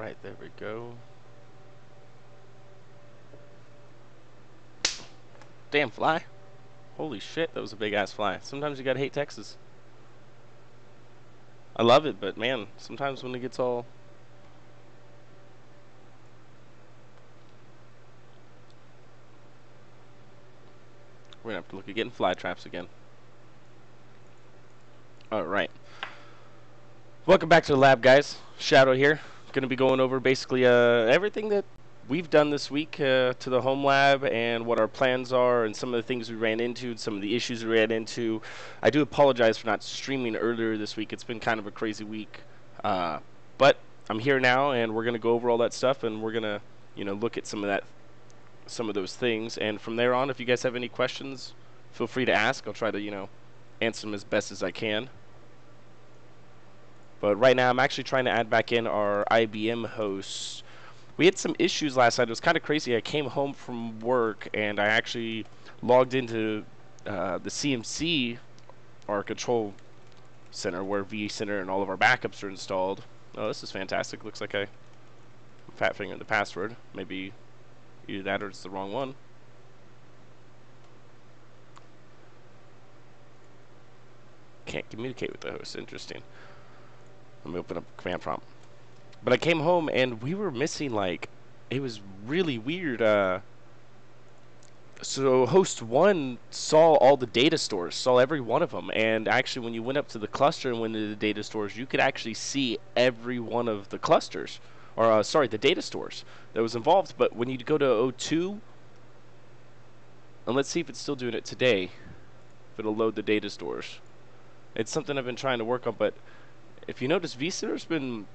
Right, there we go. Damn fly. Holy shit, that was a big ass fly. Sometimes you gotta hate Texas. I love it, but man, sometimes when it gets all... We're gonna have to look at getting fly traps again. Alright. Welcome back to the lab, guys. Shadow here. Gonna be going over basically everything that we've done this week to the home lab and what our plans are and some of the things we ran into, some of the issues we ran into. I do apologize for not streaming earlier this week. It's been kind of a crazy week. But I'm here now, and we're gonna go over all that stuff, and we're gonna, look at some of those things. And from there on, if you guys have any questions, feel free to ask. I'll try to, answer them as best as I can. But right now, I'm actually trying to add back in our IBM hosts. We had some issues last night. It was kind of crazy. I came home from work, and I actually logged into the CMC, our control center, where vCenter and all of our backups are installed. Oh, this is fantastic. Looks like I fat fingered the password. Maybe either that or it's the wrong one. Can't communicate with the host. Interesting. Let me open up command prompt. But I came home and we were missing, like, it was really weird. So host 1 saw all the data stores, saw every one of them. And actually, when you went up to the cluster and went into the data stores, you could actually see every one of the clusters. Or, sorry, the data stores that was involved. But when you go to O2, and let's see if it's still doing it today, if it'll load the data stores. It's something I've been trying to work on, but if you notice, vCenter's been...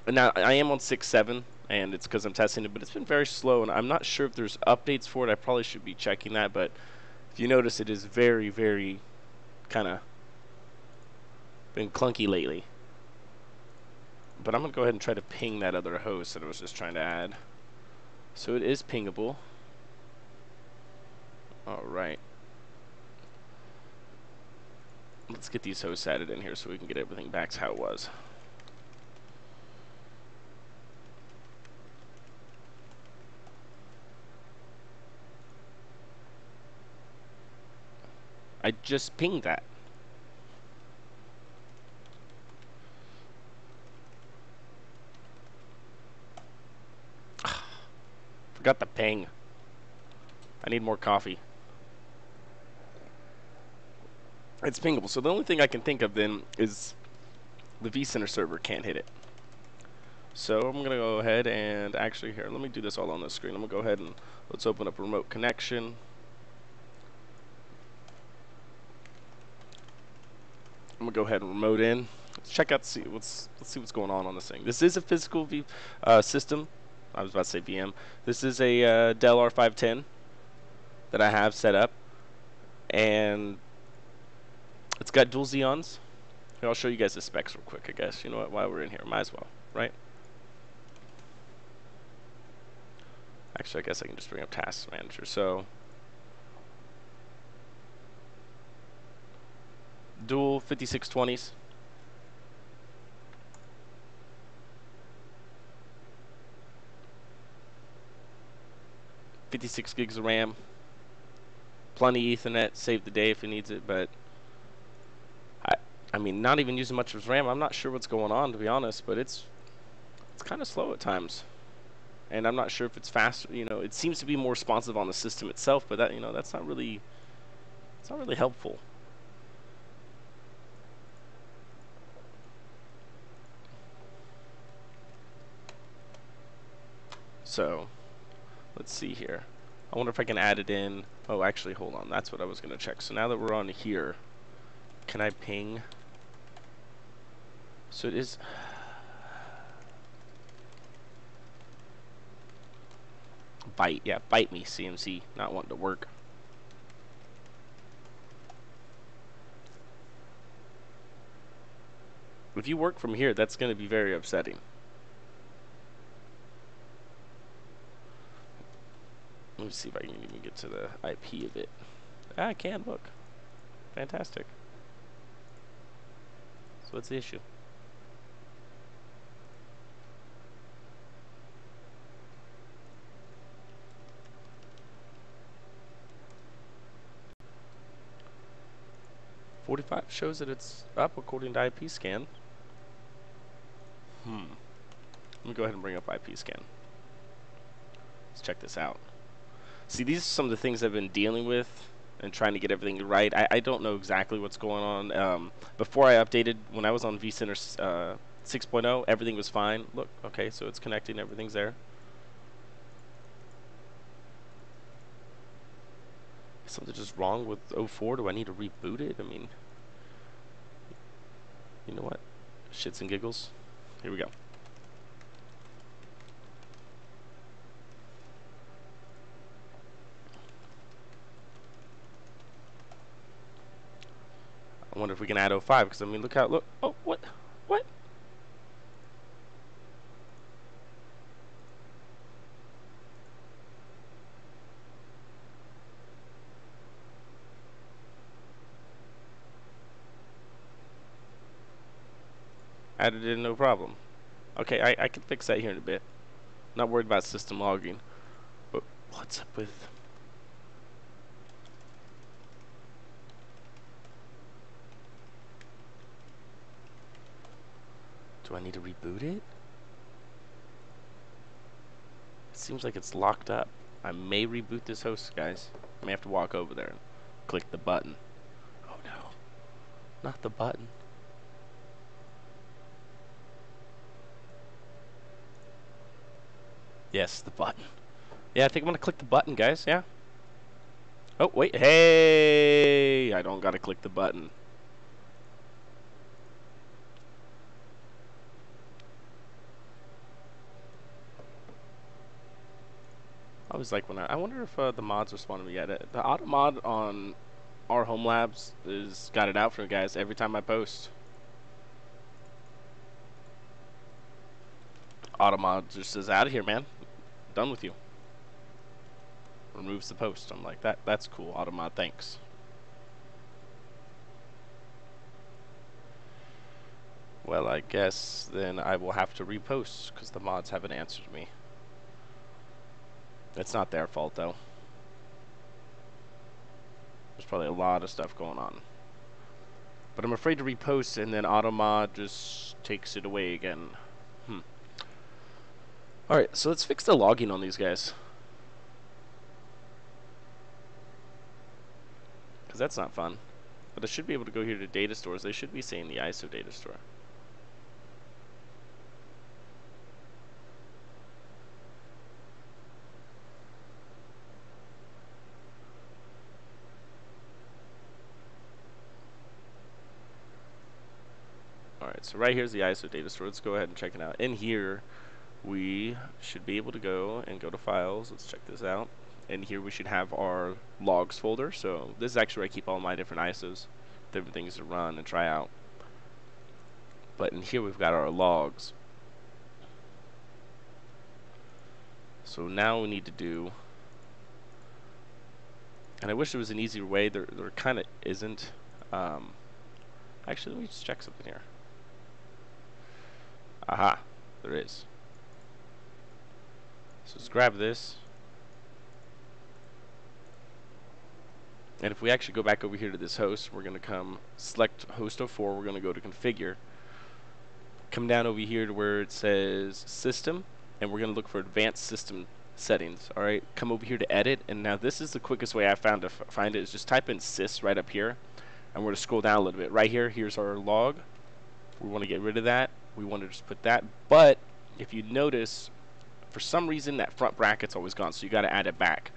Now, I am on 6.7, and it's because I'm testing it, but it's been very slow, and I'm not sure if there's updates for it. I probably should be checking that, but if you notice, it is very, very kind of been clunky lately. But I'm going to go ahead and try to ping that other host that I was just trying to add. So it is pingable. Alright. Let's get these hosts added in here so we can get everything back to how it was. I just pinged that. Forgot the ping. I need more coffee. It's pingable. So the only thing I can think of then is the vCenter server can't hit it. So I'm going to go ahead and actually here, let me do this all on the screen. I'm going to go ahead and let's open up remote connection. I'm going to go ahead and remote in. Let's check out, let's see what's going on this thing. This is a physical system. I was about to say VM. This is a Dell R510 that I have set up. And it's got dual Xeons. Here, I'll show you guys the specs real quick, I guess. You know what? While we're in here, might as well, right? Actually, I guess I can just bring up Task Manager. So, dual 5620s. 56 gigs of RAM. Plenty Ethernet, save the day if it needs it, but I mean, not even using much of RAM. I'm not sure what's going on, to be honest, but it's kind of slow at times. And I'm not sure if it's faster. It seems to be more responsive on the system itself, but that, that's not really, it's not really helpful. So, let's see here. I wonder if I can add it in. Oh, actually, hold on. That's what I was going to check. So now that we're on here, can I ping? So it is... Bite. Yeah, bite me, CMC. Not wanting to work. If you work from here, that's going to be very upsetting. Let me see if I can even get to the IP of it. I can, look. Fantastic. So what's the issue? 45 shows that it's up according to IP scan. Let me go ahead and bring up IP scan. Let's check this out. See, these are some of the things I've been dealing with and trying to get everything right. I don't know exactly what's going on. Before I updated, when I was on vCenter 6.0, everything was fine. Look, okay, so it's connecting, everything's there. Is something just wrong with 04? Do I need to reboot it? I mean, you know what? Shits and giggles. Here we go. I wonder if we can add 05, because I mean, look how, look, oh, what? Added in, no problem. Okay, I can fix that here in a bit. Not worried about system logging. But what's up with... Do I need to reboot it? It seems like it's locked up. I may reboot this host, guys. I may have to walk over there and click the button. Oh no. Not the button. Yes, the button. Yeah, I think I'm gonna click the button, guys. Yeah. Oh, wait. Hey! I don't gotta click the button. I was like, when I wonder if the mods responded to me yet. The auto mod on our home labs is got it out for you guys every time I post. Auto mod just says, out of here, man. Done with you. Removes the post. I'm like, that's cool. Auto mod, thanks. Well, I guess then I will have to repost because the mods haven't answered me. It's not their fault though. There's probably a lot of stuff going on. But I'm afraid to repost and then AutoMod just takes it away again. Alright, so let's fix the logging on these guys. Because that's not fun. But I should be able to go here to data stores. They should be saying the ISO data store. Alright, so right here's the ISO data store. Let's go ahead and check it out. In here, we should be able to go to files. Let's check this out. And here we should have our logs folder. So this is actually where I keep all my different ISOs, different things to run and try out. But in here we've got our logs. So now we need to do, and I wish there was an easier way. There kind of isn't. Actually, let me just check something here. Aha, there is. So let's grab this. And if we actually go back over here to this host, we're going to come select host 04. We're going to go to configure. Come down over here to where it says system, and we're going to look for advanced system settings. Alright, come over here to edit, and now this is the quickest way I found to find it, is just type in sys right up here, and we're going to scroll down a little bit. Right here, here's our log. We want to get rid of that. We want to just put that, but if you notice, for some reason that front bracket's always gone, so you got to add it back.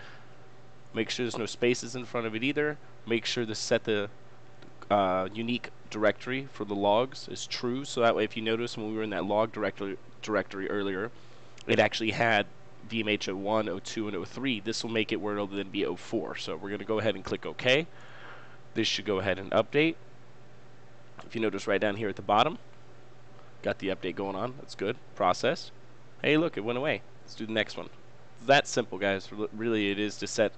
Make sure there's no spaces in front of it either. Make sure to set the unique directory for the logs is true, so that way if you notice when we were in that log directory earlier, it actually had VMH 01, 02, and 03. This will make it where it'll then be 04. So we're going to go ahead and click OK. This should go ahead and update. If you notice right down here at the bottom, got the update going on. That's good. Process. Hey, look, it went away. Let's do the next one. That simple, guys. Really, it is to set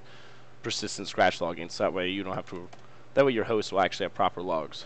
persistent scratch logging, so that way you don't have to. That way your host will actually have proper logs.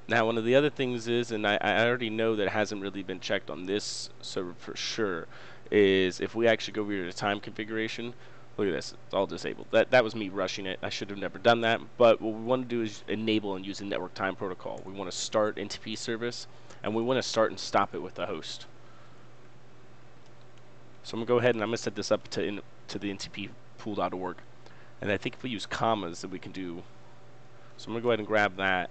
Now, one of the other things is, and I already know that it hasn't really been checked on this server for sure, is if we actually go over to the time configuration, look at this, it's all disabled. That was me rushing it. I should have never done that. But what we want to do is enable and use the network time protocol. We want to start NTP service, and we want to start and stop it with the host. So I'm going to go ahead and I'm going to set this up to the NTP pool.org. And I think if we use commas, that we can do. So I'm going to go ahead and grab that.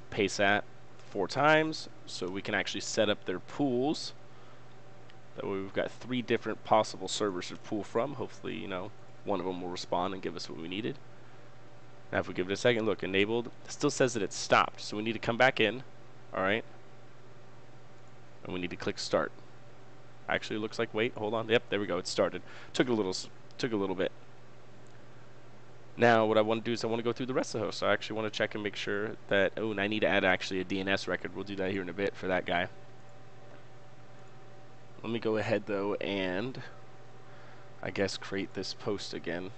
Paste that 4 times so we can actually set up their pools. That way we've got 3 different possible servers to pull from. Hopefully, you know, one of them will respond and give us what we needed. Now if we give it a second, look, enabled, it still says that it's stopped. So we need to come back in, alright? And we need to click start. Actually, it looks like, wait, hold on, yep, there we go, it started. Took a little bit. Now what I want to do is I want to go through the rest of the hosts. So I actually want to check and make sure that, oh, and I need to add actually a DNS record. We'll do that here in a bit for that guy. Let me go ahead though and I guess create this post again.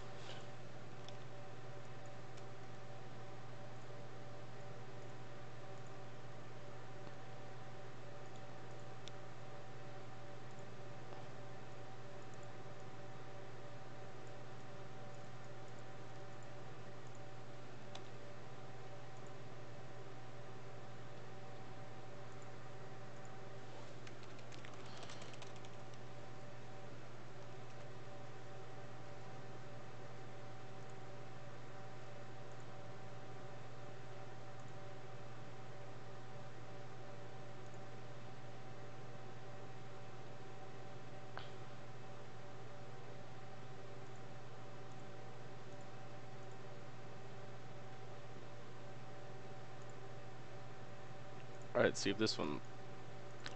Alright, see if this one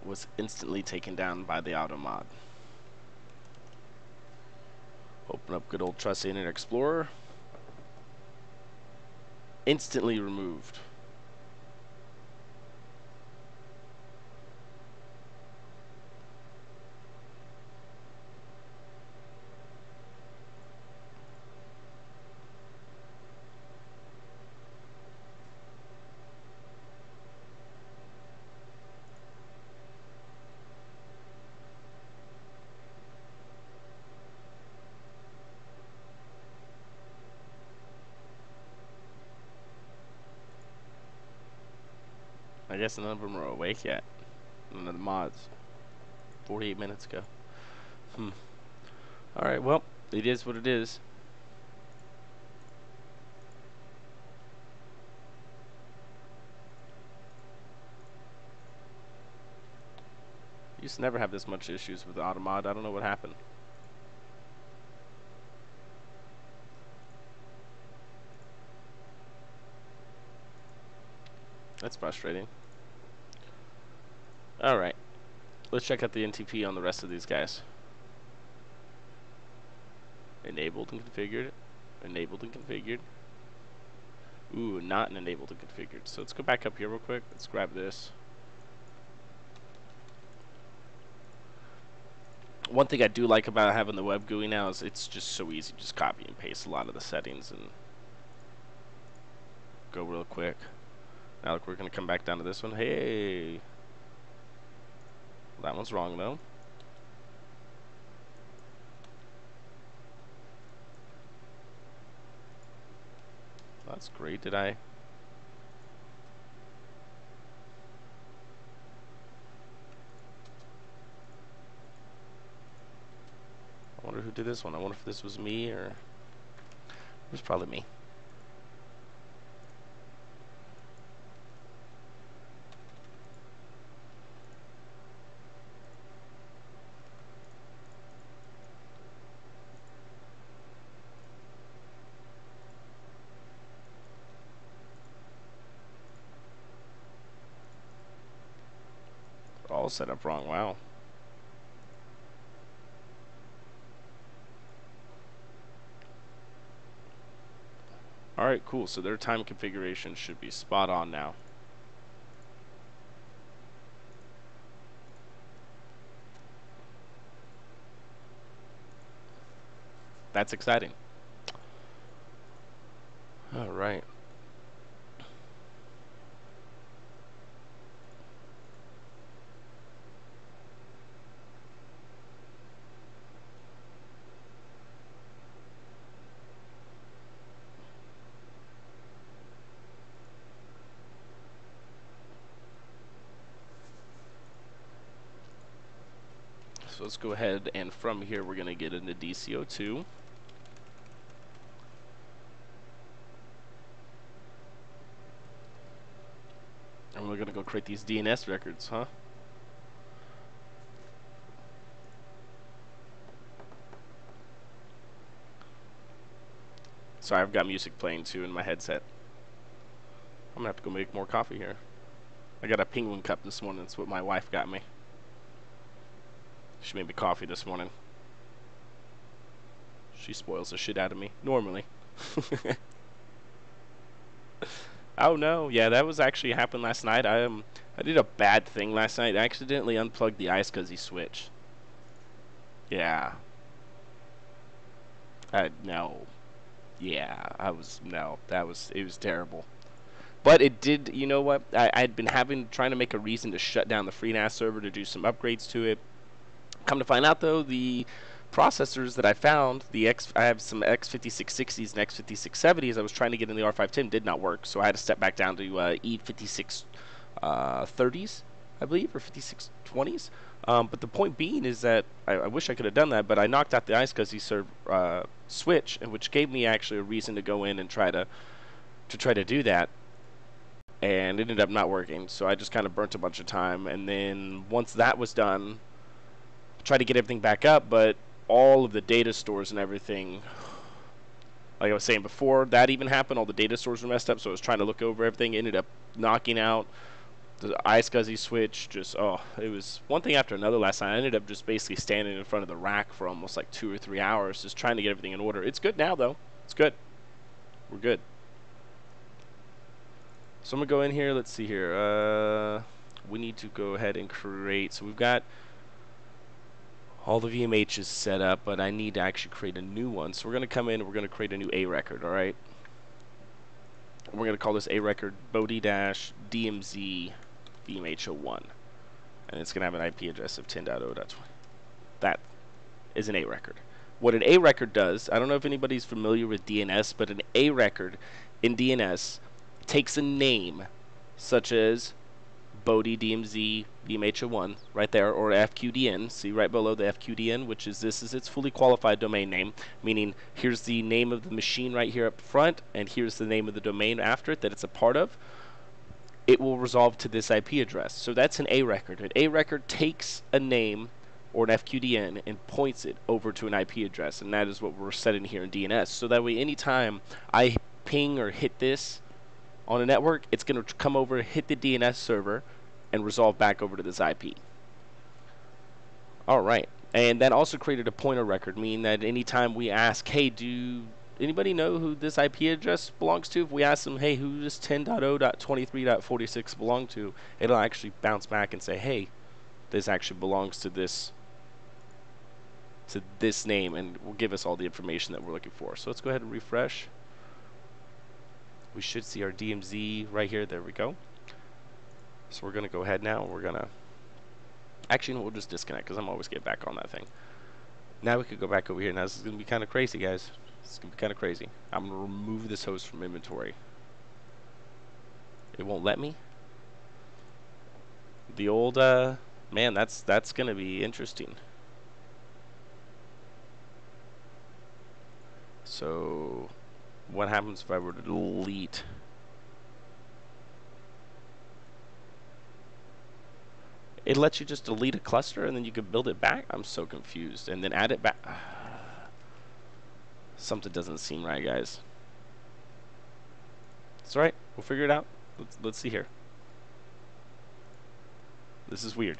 was instantly taken down by the auto mod. Open up good old trusty Internet Explorer. Instantly removed. I guess none of them are awake yet. None of the mods. 48 minutes ago. Alright, well, it is what it is. I used to never have this much issues with the auto mod. I don't know what happened. That's frustrating. Alright. Let's check out the NTP on the rest of these guys. Enabled and configured. Enabled and configured. Ooh, not enabled and configured. So let's go back up here real quick. Let's grab this. One thing I do like about having the web GUI now is it's just so easy. Just copy and paste a lot of the settings and go real quick. Now look, we're going to come back down to this one. Hey! That one's wrong though. That's great. Did I? I wonder who did this one. I wonder if this was me or... It was probably me. All set up wrong. Wow. Alright, cool. So their time configuration should be spot on now. That's exciting. Alright. So let's go ahead, and from here we're going to get into DCO2. And we're going to go create these DNS records, huh? Sorry, I've got music playing too in my headset. I'm going to have to go make more coffee here. I got a penguin cup this morning. That's what my wife got me. She made me coffee this morning. She spoils the shit out of me, normally. Oh no, yeah, that was actually happened last night. I did a bad thing last night. I accidentally unplugged the iSCSI switch. Yeah. No. Yeah, it was terrible. But it did, you know what? I'd been trying to make a reason to shut down the FreeNAS server to do some upgrades to it. Come to find out, though, the processors that I found, I have some X5660s and X5670s I was trying to get in the R510, did not work, so I had to step back down to E5630s, I believe, or 5620s. But the point being is that I wish I could have done that, but I knocked out the iSCSI switch, which gave me actually a reason to go in and try to do that, and it ended up not working. So I just kind of burnt a bunch of time, and then once that was done, tried to get everything back up, but all of the data stores and everything, like I was saying before that even happened, all the data stores were messed up, so I was trying to look over everything, ended up knocking out the iSCSI switch. Just, oh, it was one thing after another last night. I ended up just basically standing in front of the rack for almost like 2 or 3 hours, just trying to get everything in order. It's good now, though. It's good. We're good. So I'm going to go in here. Let's see here. We need to go ahead and create. So we've got all the VMHs set up, but I need to actually create a new one. So we're going to come in and we're going to create a new A record, all right? We're going to call this A record Bodhi-DMZ VMH01. And it's going to have an IP address of 10.0.20. That is an A record. What an A record does, I don't know if anybody's familiar with DNS, but an A record in DNS takes a name such as Bodhi-DMZ VMH01 right there, or FQDN. See right below the FQDN, which is this is its fully qualified domain name, meaning here's the name of the machine right here up front, and here's the name of the domain after it that it's a part of. It will resolve to this IP address. So that's an A record. An A record takes a name or an FQDN and points it over to an IP address, and that is what we're setting here in DNS. So that way anytime I ping or hit this on a network, it's going to come over, hit the DNS server, and resolve back over to this IP. Alright, and that also created a pointer record, meaning that anytime we ask, hey, do anybody know who this IP address belongs to? If we ask them, hey, who does 10.0.23.46 belong to, it'll actually bounce back and say, hey, this actually belongs to this name, and will give us all the information that we're looking for. So let's go ahead and refresh. We should see our DMZ right here. There we go. So we're going to go ahead now. We're going to... Actually, no, we'll just disconnect because I'm always getting back on that thing. Now we could go back over here. Now this is going to be kind of crazy, guys. This is going to be kind of crazy. I'm going to remove this host from inventory. It won't let me. The old, man, that's going to be interesting. So, what happens if I were to delete... It lets you just delete a cluster and then you can build it back? I'm so confused. And then add it back. Something doesn't seem right, guys. It's alright. We'll figure it out. Let's see here. This is weird.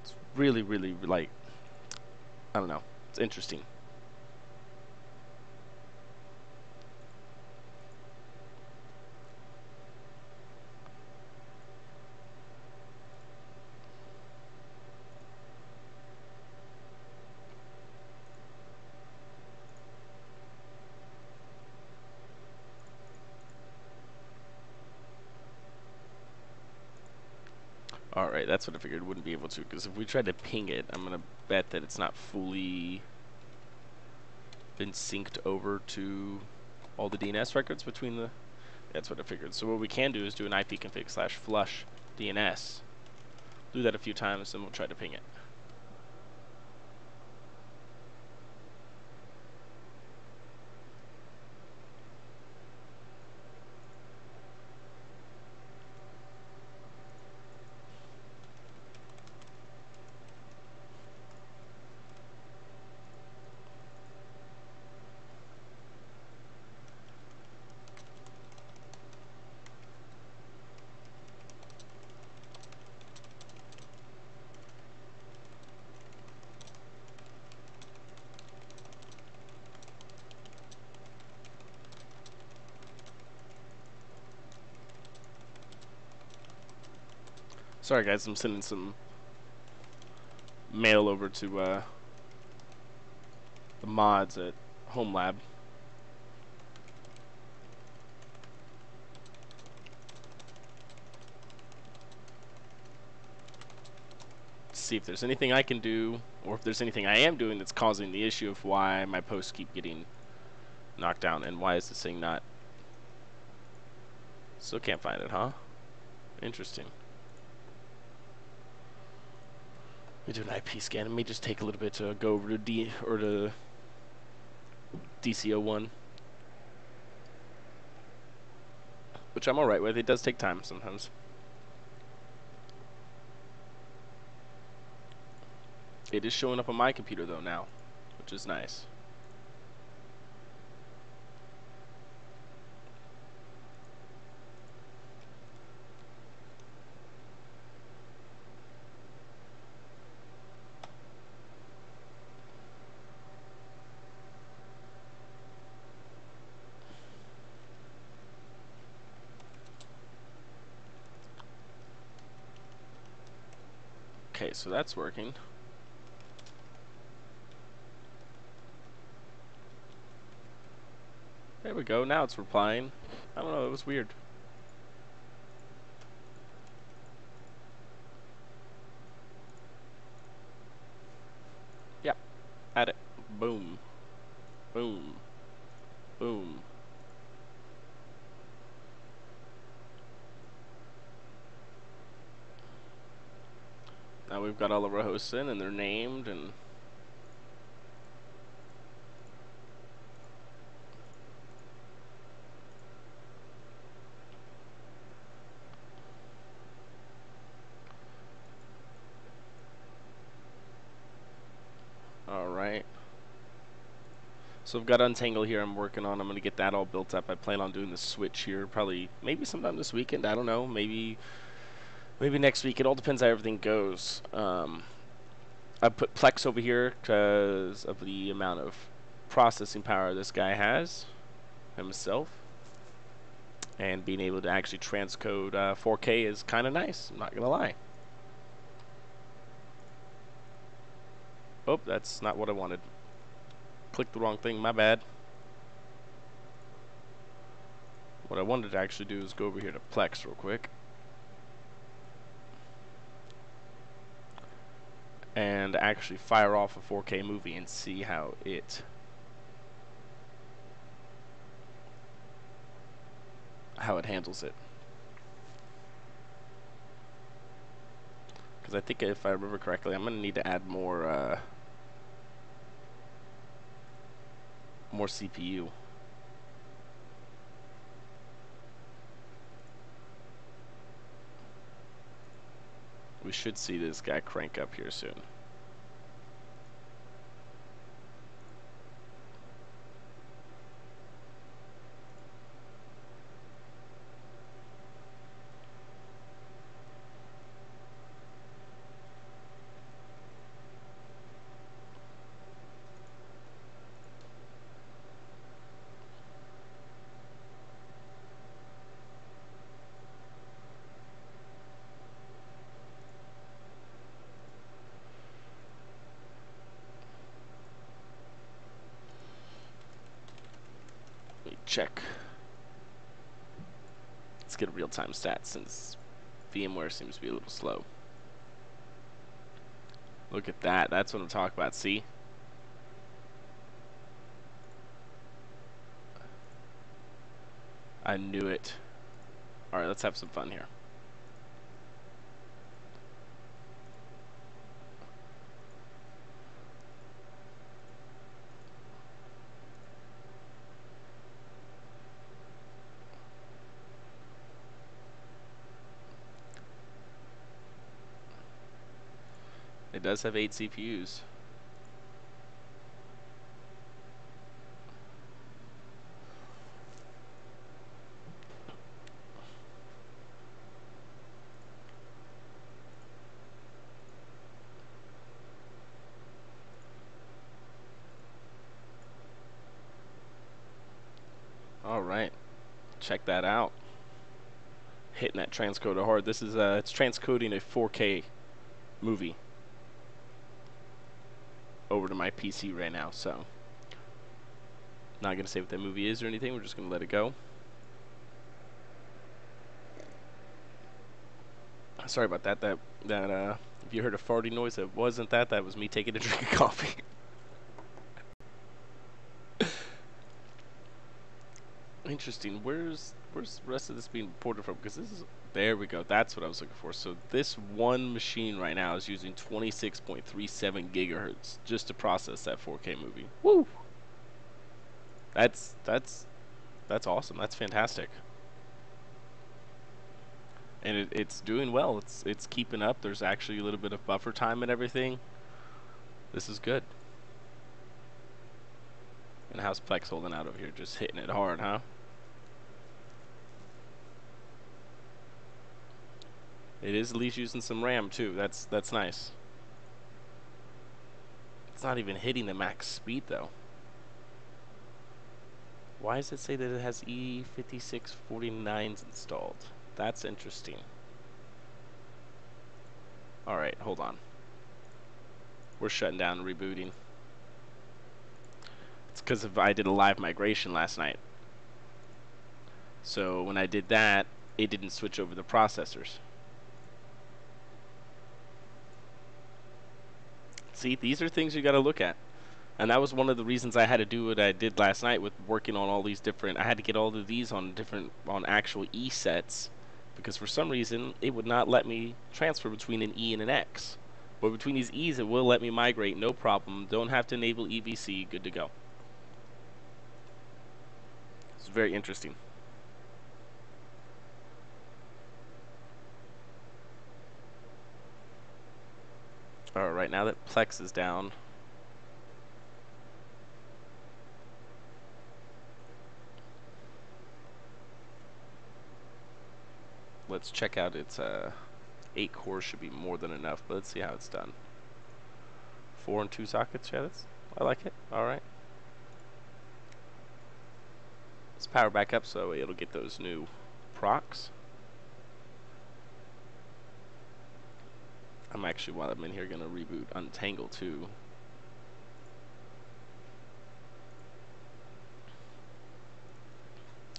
It's really, really, like, I don't know. It's interesting. Alright, that's what I figured wouldn't be able to, because if we tried to ping it, I'm going to bet that it's not fully been synced over to all the DNS records between the. That's what I figured. So what we can do is do an ipconfig/flush DNS. Do that a few times, and we'll try to ping it. Sorry guys, I'm sending some mail over to the mods at Home Lab. See if there's anything I can do, or if there's anything I am doing that's causing the issue of why my posts keep getting knocked down, and why is this thing not. Still can't find it, huh? Interesting. Let me do an IP scan. It may just take a little bit to go over to to DC01, which I'm alright with. It does take time sometimes. It is showing up on my computer though now, which is nice. Okay, so that's working. There we go. Now it's replying. I don't know. It was weird. Yep. Add it. Boom. Boom. Boom. Now we've got all of our hosts in, and they're named, and alright. So I've got Untangle here I'm working on. I'm going to get that all built up. I plan on doing the switch here probably, maybe sometime this weekend. I don't know. Maybe next week. It all depends how everything goes. I put Plex over here because of the amount of processing power this guy has himself. And being able to actually transcode 4K is kind of nice. I'm not going to lie. Oh, that's not what I wanted. Clicked the wrong thing. My bad. What I wanted to actually do is go over here to Plex real quick. And actually fire off a 4K movie and see how it handles it. Because I think if I remember correctly, I'm going to need to add more CPU. We should see this guy crank up here soon. Let me check. Let's get a real-time stat since VMware seems to be a little slow. Look at that. That's what I'm talking about. See? I knew it. Alright, let's have some fun here. It does have 8 CPUs. Alright, check that out. Hitting that transcoder hard. This is it's transcoding a 4K movie over to my PC right now, so not gonna say what that movie is or anything. We're just gonna let it go. Sorry about that. If you heard a farting noise, it wasn't that. That was me taking a drink of coffee. Interesting. Where's the rest of this being ported from? Because this is, there we go. That's what I was looking for. So this one machine right now is using 26.37 gigahertz just to process that 4K movie. Woo! That's awesome. That's fantastic. And it's doing well. It's keeping up. There's actually a little bit of buffer time and everything. This is good. And how's Plex holding out over here? Just hitting it hard, huh? It is at least using some RAM too. That's nice. It's not even hitting the max speed though. Why does it say that it has E5649s installed? That's interesting. Alright, hold on. We're shutting down and rebooting. It's because I did a live migration last night. So when I did that, it didn't switch over the processors. See, these are things you got to look at. And that was one of the reasons I had to do what I did last night with working on all these different. I had to get all of these on actual E sets, because for some reason it would not let me transfer between an E and an X. But between these E's, it will let me migrate, no problem. Don't have to enable EVC. Good to go. It's very interesting. All right, now that Plex is down, let's check out its 8 cores should be more than enough, but let's see how it's done. 4 and 2 sockets, yeah, I like it. All right. Let's power back up so it'll get those new procs. I'm actually, while I'm in here, gonna reboot Untangle too.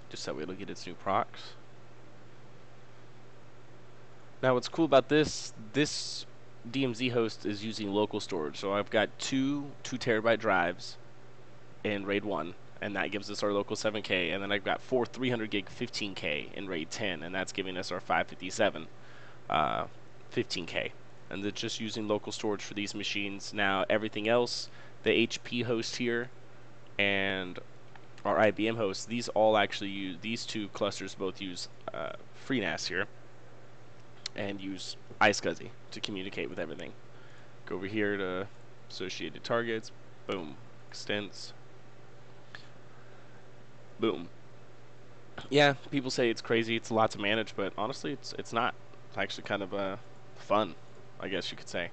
Just so it'll get its new procs. Now what's cool about this DMZ host is using local storage. So I've got two 2 terabyte drives in RAID 1, and that gives us our local 7K, and then I've got 4 300 gig 15K in RAID 10, and that's giving us our 557 15K. And they're just using local storage for these machines. Now everything else, the HP host here and our IBM host, these all actually use, these two clusters both use FreeNAS here and use iSCSI to communicate with everything. Go over here to associated targets, boom, extents, boom. Yeah, people say it's crazy, it's a lot to manage, but honestly, it's not. It's actually kind of fun, I guess you could say.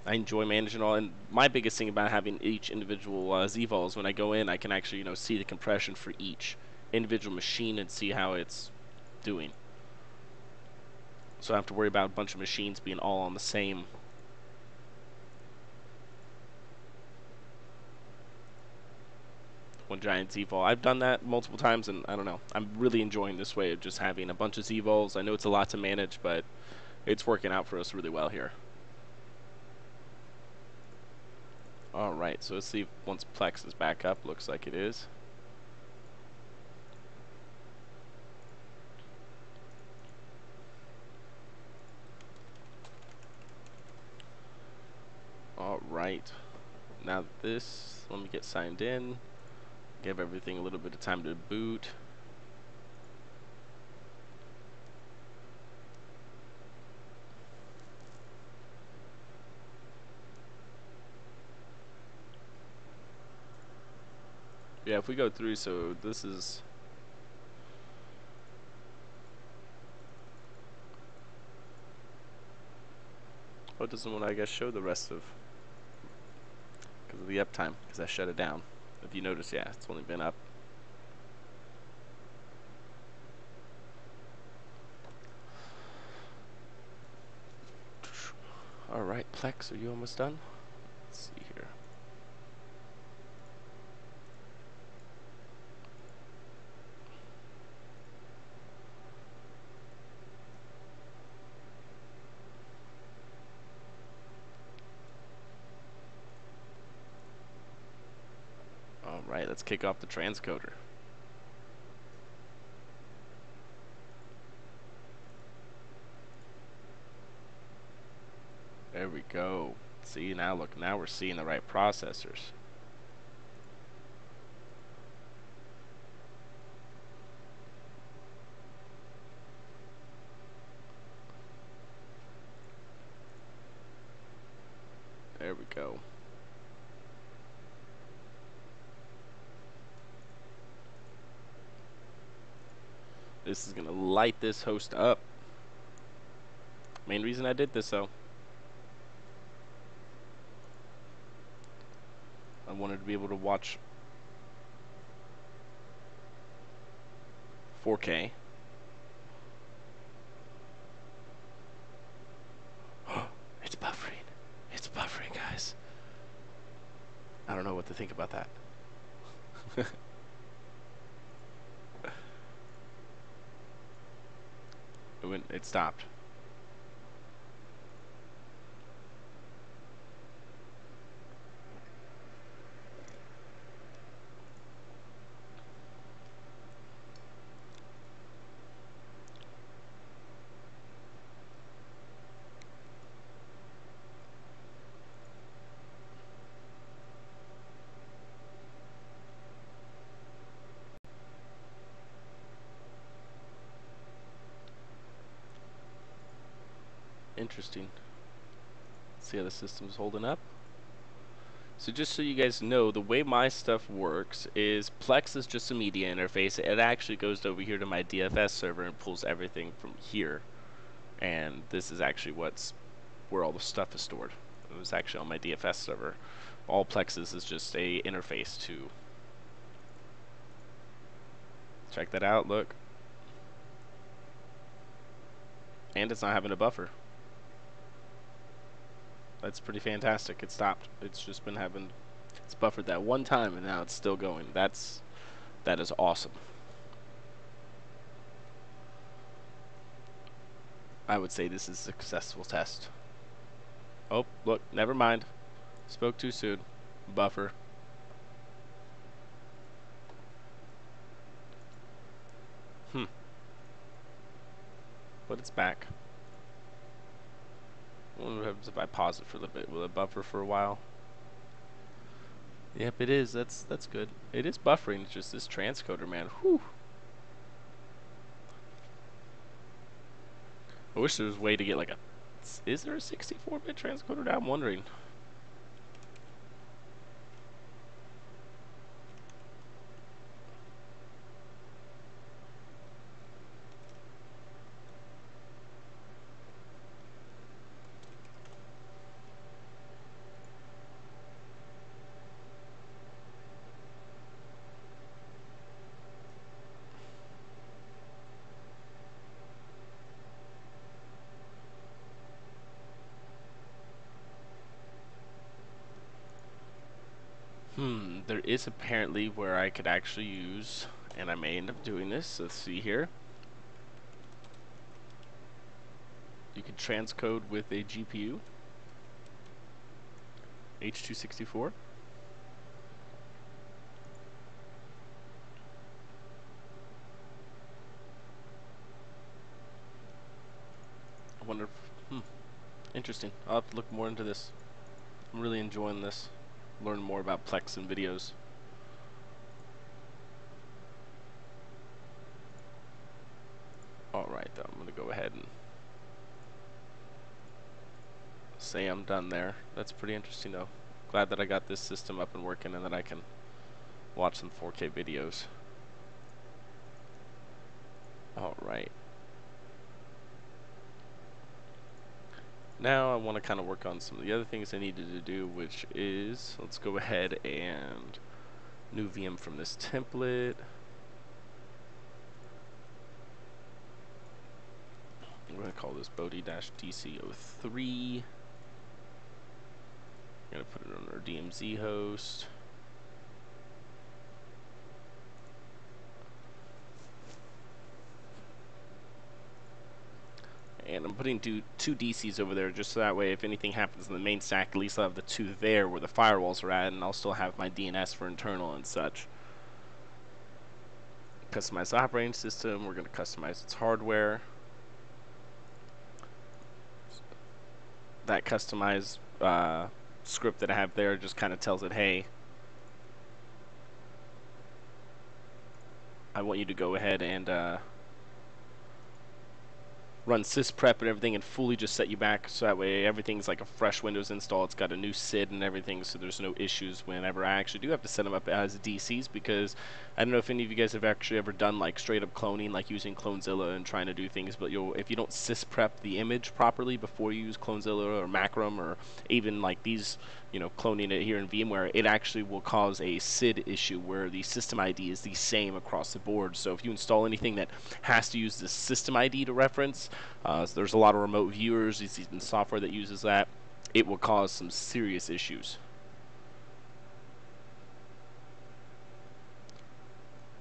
I enjoy managing all, and my biggest thing about having each individual ZVOL is when I go in, I can actually see the compression for each individual machine and see how it's doing. So I don't have to worry about a bunch of machines being all on the same. One giant ZVOL. I've done that multiple times, and I don't know. I'm really enjoying this way of just having a bunch of ZVOLs. I know it's a lot to manage, but it's working out for us really well here. Alright, so let's see if once Plex is back up. Looks like it is. right. Now this, let me get signed in. Give everything a little bit of time to boot. Yeah, if we go through, so this is... Oh, it doesn't want to, I guess, show the rest of... Because of the uptime, because I shut it down. If you notice, yeah, it's only been up. Alright, Plex, are you almost done? Let's see here. Alright, let's kick off the transcoder. There we go. See, now look, now we're seeing the right processors. There we go. This is gonna light this host up. Main reason I did this, though, I wanted to be able to watch 4K. It's buffering. It's buffering, guys. I don't know what to think about that. It stopped. Interesting. See how the system's holding up. So just so you guys know, the way my stuff works is Plex is just a media interface. It actually goes over here to my DFS server and pulls everything from here. And this is actually where all the stuff is stored. It was actually on my DFS server. All Plex is just a interface to... Check that out, look. And it's not having a buffer. That's pretty fantastic. It stopped. It's just been having... It's buffered that one time and now it's still going. That is awesome. I would say this is a successful test. Oh, look, never mind. Spoke too soon. Buffer. But it's back. I wonder what happens if I pause it for a little bit. Will it buffer for a while? Yep, it is. That's good. It is buffering. It's just this transcoder, man. Whew. I wish there was a way to get like a... Is there a 64-bit transcoder now? I'm wondering. There is apparently where I could actually use, and I may end up doing this. Let's see here. You can transcode with a GPU. H.264. I wonder if, interesting. I'll have to look more into this. I'm really enjoying this. Learning more about Plex and videos. Alright, though, I'm going to go ahead and say I'm done there. That's pretty interesting, though. Glad that I got this system up and working and that I can watch some 4K videos. Alright. Now I want to kind of work on some of the other things I needed to do, which is, let's go ahead and new VM from this template. I'm going to call this Bodhi-DC03. I'm going to put it on our DMZ host. And I'm putting two DCs over there just so that way if anything happens in the main stack, at least I'll have the two there where the firewalls are at, and I'll still have my DNS for internal and such. Customize the operating system. We're going to customize its hardware. That customized script that I have there just kind of tells it, hey, I want you to go ahead and run sysprep and everything and fully just set you back, so that way everything's like a fresh Windows install. It's got a new SID and everything, so there's no issues whenever I actually do have to set them up as DCs, because I don't know if any of you guys have actually ever done like straight up cloning, like using Clonezilla and trying to do things, but if you don't sysprep the image properly before you use Clonezilla or Macrom or even like these, cloning it here in VMware, it actually will cause a SID issue where the system ID is the same across the board. So if you install anything that has to use the system ID to reference, so there's a lot of remote viewers, even software that uses that, it will cause some serious issues.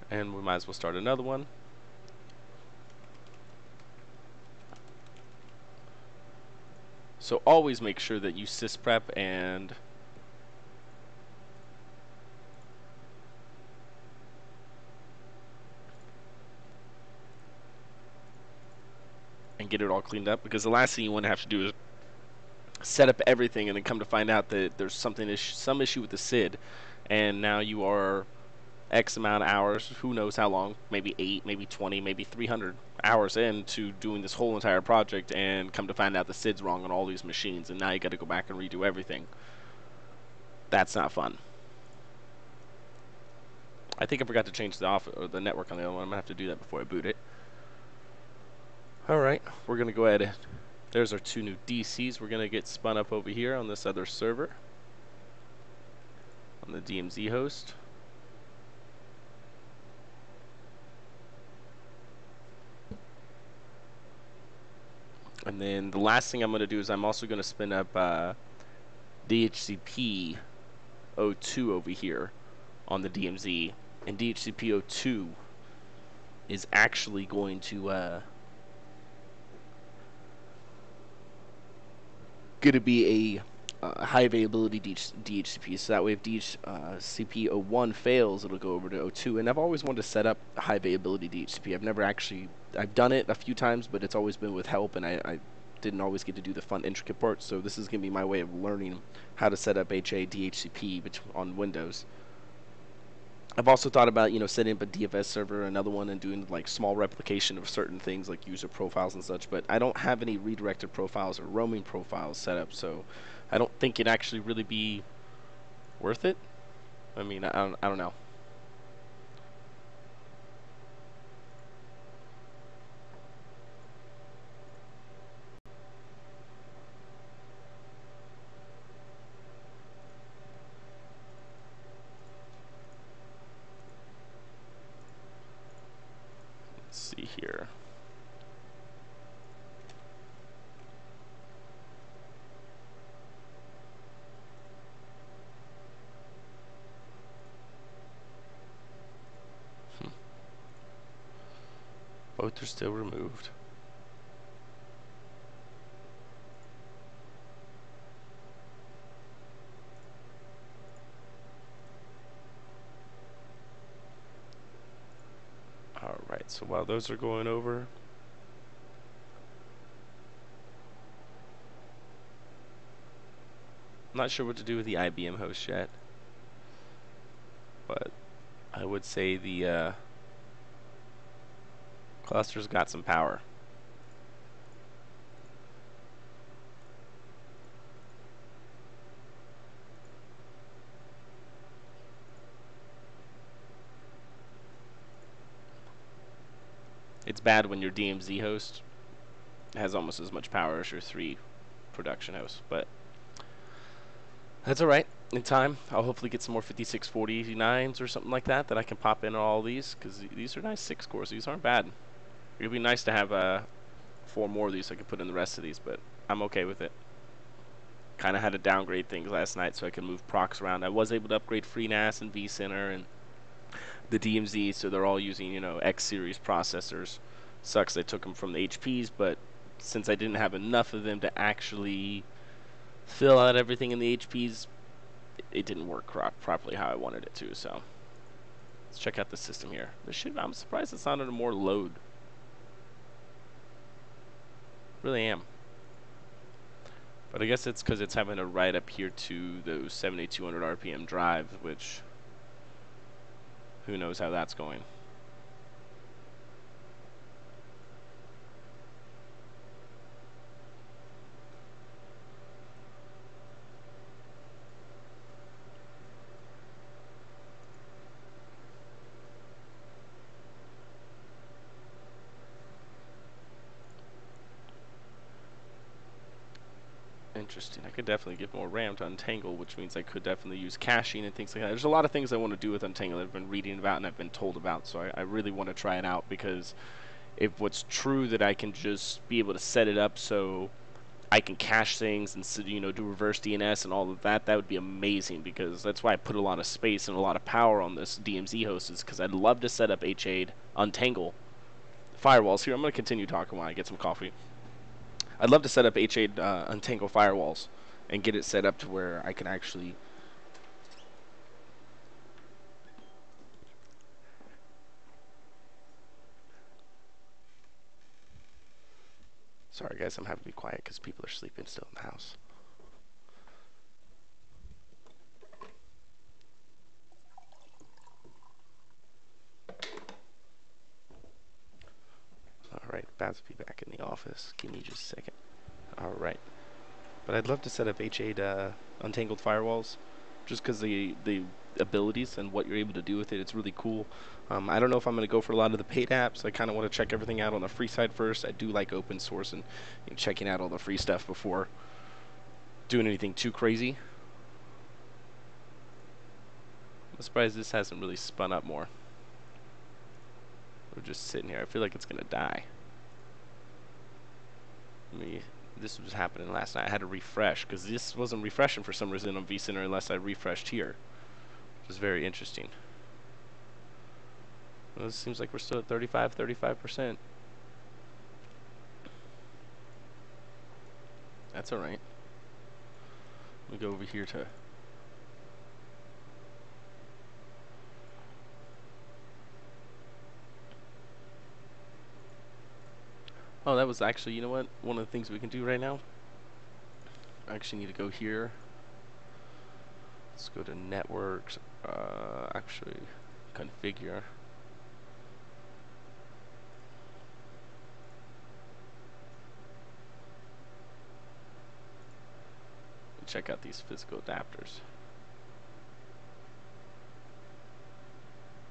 And we might as well start another one. So always make sure that you sysprep and get it all cleaned up, because the last thing you want to have to do is set up everything and then come to find out that there's some issue with the SID, and now you are X amount of hours, who knows how long, maybe 8, maybe 20, maybe 300 hours into doing this whole entire project, and come to find out the SID's wrong on all these machines, and now you got to go back and redo everything. That's not fun. I think I forgot to change the network on the other one. I'm going to have to do that before I boot it. Alright, we're going to go ahead and there's our two new DCs. We're going to get spun up over here on this other server, on the DMZ host. And then the last thing I'm going to do is I'm also going to spin up DHCP 02 over here on the DMZ. And DHCP 02 is actually going to be a high availability DHCP, so that way if DHCP 01 fails, it'll go over to 02. And I've always wanted to set up high availability DHCP. I've done it a few times, but it's always been with help, and I didn't always get to do the fun intricate parts. So this is going to be my way of learning how to set up HA DHCP on Windows. I've also thought about, setting up a DFS server, another one, and doing like small replication of certain things like user profiles and such, but I don't have any redirected profiles or roaming profiles set up, so I don't think it'd actually really be worth it. I mean, I don't know. Let's see here. Both are still removed. Alright, so while those are going over, I'm not sure what to do with the IBM host yet, but I would say the cluster's got some power. It's bad when your DMZ host has almost as much power as your 3 production hosts, but that's alright. In time, I'll hopefully get some more 5640s or something like that I can pop in all these, because these are nice 6 cores. These aren't bad. It would be nice to have 4 more of these so I could put in the rest of these, but I'm okay with it. Kind of had to downgrade things last night so I could move procs around. I was able to upgrade FreeNAS and vCenter and the DMZ, so they're all using, X series processors. Sucks they took them from the HPs, but since I didn't have enough of them to actually fill out everything in the HPs, it didn't work properly how I wanted it to. So let's check out the system here. I'm surprised it's not under more load. Really am. But I guess it's because it's having to write up here to those 7200 RPM drives, which who knows how that's going. Interesting. I could definitely give more RAM to Untangle, which means I could definitely use caching and things like that. There's a lot of things I want to do with Untangle that I've been reading about and I've been told about, so I really want to try it out, because if what's true that I can just be able to set it up so I can cache things and do reverse DNS and all of that, that would be amazing, because that's why I put a lot of space and a lot of power on this DMZ host, is because I'd love to set up HA'd Untangle firewalls. Here, I'm going to continue talking while I get some coffee. I'd love to set up HA'd Untangle firewalls and get it set up to where I can actually Sorry guys, I'm having to be quiet because people are sleeping still in the house. Alright, about to be back in the office. Give me just a second. Alright. But I'd love to set up HA'd Untangled firewalls, just because the abilities and what you're able to do with it, it's really cool. I don't know if I'm going to go for a lot of the paid apps. I kind of want to check everything out on the free side first. I do like open source and checking out all the free stuff before doing anything too crazy. I'm surprised this hasn't really spun up more. We're just sitting here. I feel like it's going to die. This was happening last night. I had to refresh because this wasn't refreshing for some reason on vCenter unless I refreshed here, which is very interesting. Well, it seems like we're still at 35%. That's alright. Let me go over here to... Oh, that was actually, you know what? One of the things we can do right now. I actually need to go here. Let's go to networks. Actually, configure. Check out these physical adapters.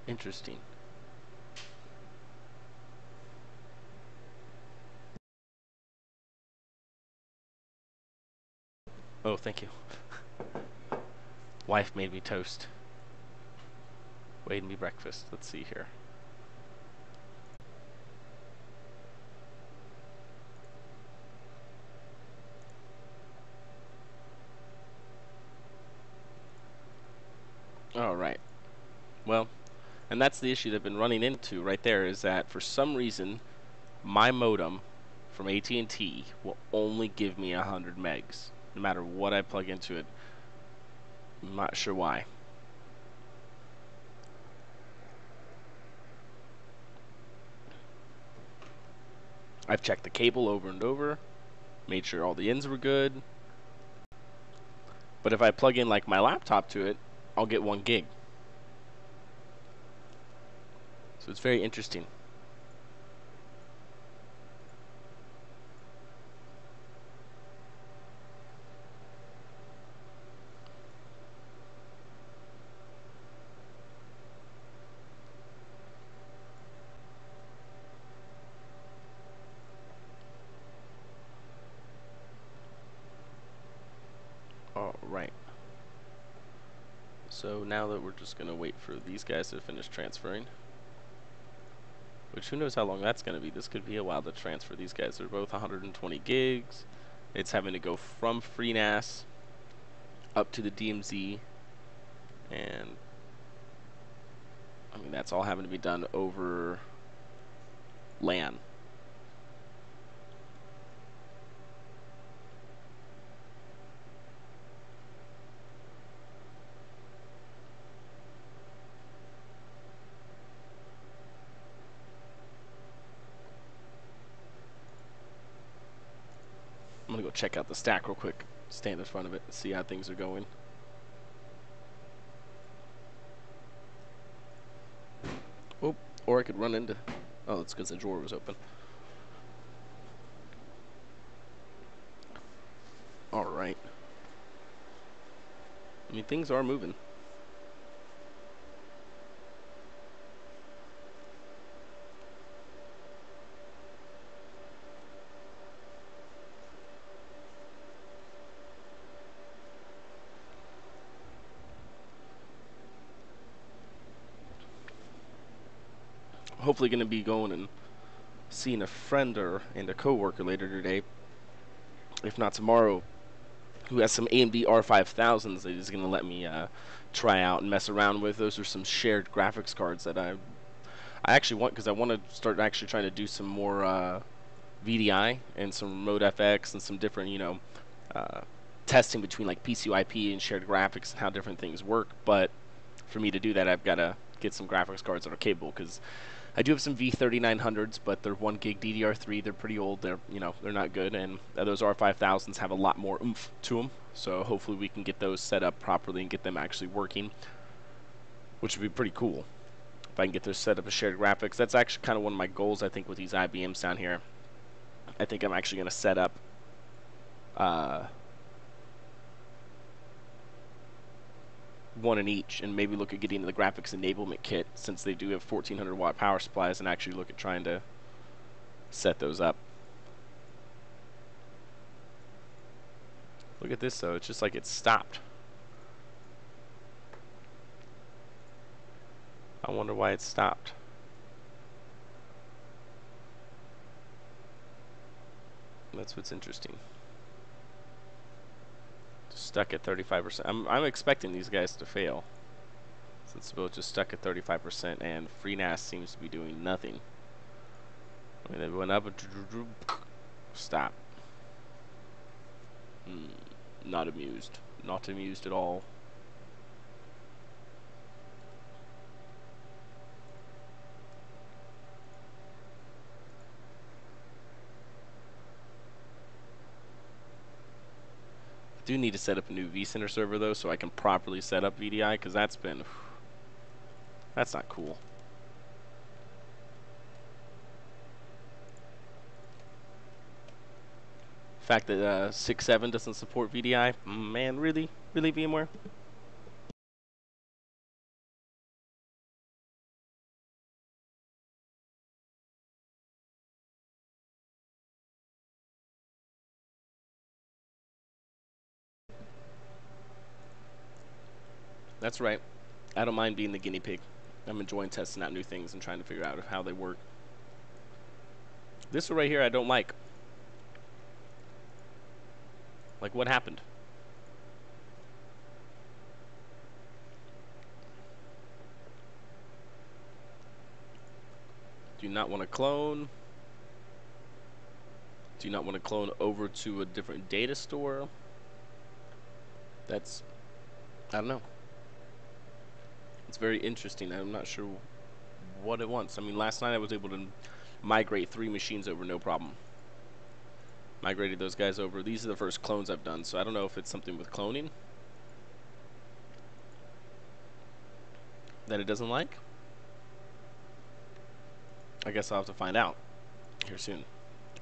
Interesting. Oh, thank you. Wife made me toast. Made me breakfast. Let's see here. Alright. Well, and that's the issue that I've been running into right there, is that for some reason my modem from AT&T will only give me 100 megs no matter what I plug into it. I'm not sure why. I've checked the cable over and over, made sure all the ends were good. But if I plug in like my laptop to it, I'll get 1 gig. So it's very interesting. All right. So now that we're just gonna wait for these guys to finish transferring, which who knows how long that's gonna be. This could be a while to transfer. These guys are both 120 gigs. It's having to go from FreeNAS up to the DMZ, and I mean that's all having to be done over LAN. I'm gonna go check out the stack real quick. Stand in front of it and see how things are going. Oh, or I could run into. Oh, that's because the drawer was open. All right. I mean, things are moving. Hopefully, going to be going and seeing a friend and a coworker later today, if not tomorrow, who has some AMD R5000s that he's going to let me try out and mess around with. Those are some shared graphics cards that I actually want, because I want to start actually trying to do some more VDI and some remote FX and some different, uh, testing between like PCIP and shared graphics and how different things work. But for me to do that, I've got to get some graphics cards that are capable, because I do have some V3900s, but they're 1 gig DDR3. They're pretty old. They're not good, and those R5000s have a lot more oomph to them. So hopefully we can get those set up properly and get them actually working, which would be pretty cool if I can get those set up as shared graphics. That's actually kind of one of my goals, I think, with these IBMs down here. I think I'm actually going to set up uh, one in each, and maybe look at getting the graphics enablement kit, since they do have 1400 watt power supplies, and actually look at trying to set those up. Look at this though, it's just like it's stopped. I wonder why it stopped. That's what's interesting. Stuck at 35%. I'm expecting these guys to fail, since it's both just stuck at 35%, and FreeNAS seems to be doing nothing. I mean, they went up and stop. Not amused. Not amused at all. I do need to set up a new vCenter server though, so I can properly set up VDI, because that's not cool. The fact that 6.7 doesn't support VDI, man, really VMware? That's right. I don't mind being the guinea pig. I'm enjoying testing out new things and trying to figure out how they work. This one right here I don't like. Like, what happened? Do you not want to clone? Do you not want to clone over to a different data store? That's, I don't know. It's very interesting. I'm not sure what it wants. I mean, last night I was able to migrate 3 machines over no problem. Migrated those guys over. These are the first clones I've done, so I don't know if it's something with cloning. That it doesn't like? I guess I'll have to find out here soon.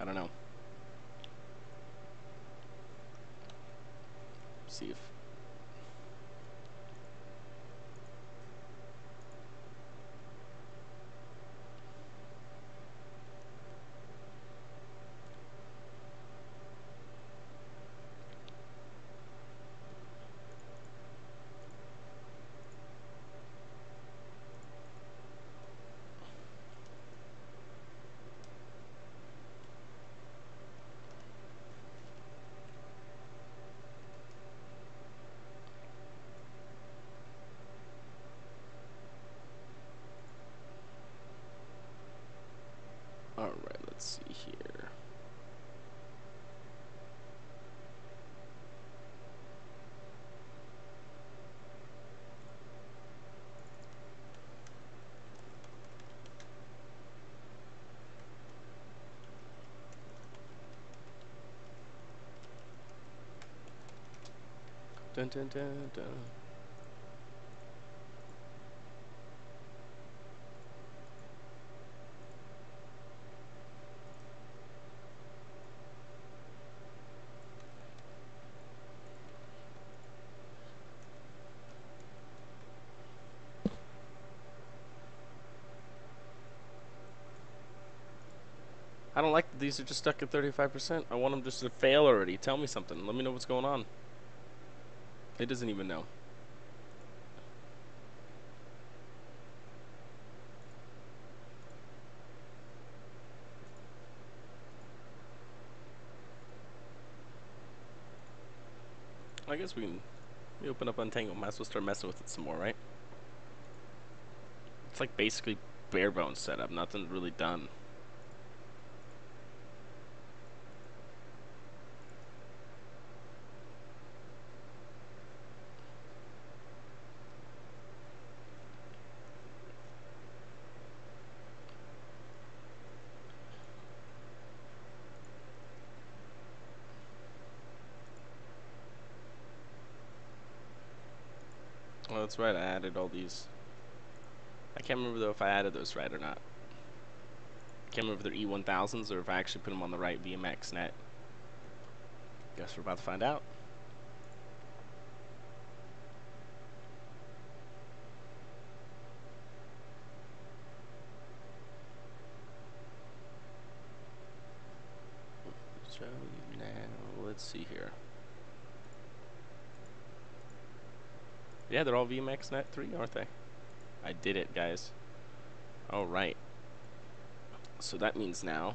I don't know. See if... Alright, let's see here. Dun dun dun dun. I don't like that these are just stuck at 35%. I want them just to fail already. Tell me something. Let me know what's going on. It doesn't even know. I guess we open up Untangle. Might as well start messing with it some more, right? It's like basically bare bones setup. Nothing really done. Oh, that's right. I added all these. I can't remember though if I added those right or not. I can't remember if they're E1000s or if I actually put them on the right VMX net. Guess we're about to find out. Show you now. Let's see here. Yeah, they're all VMX net 3, aren't they? I did it, guys. All right. So that means now.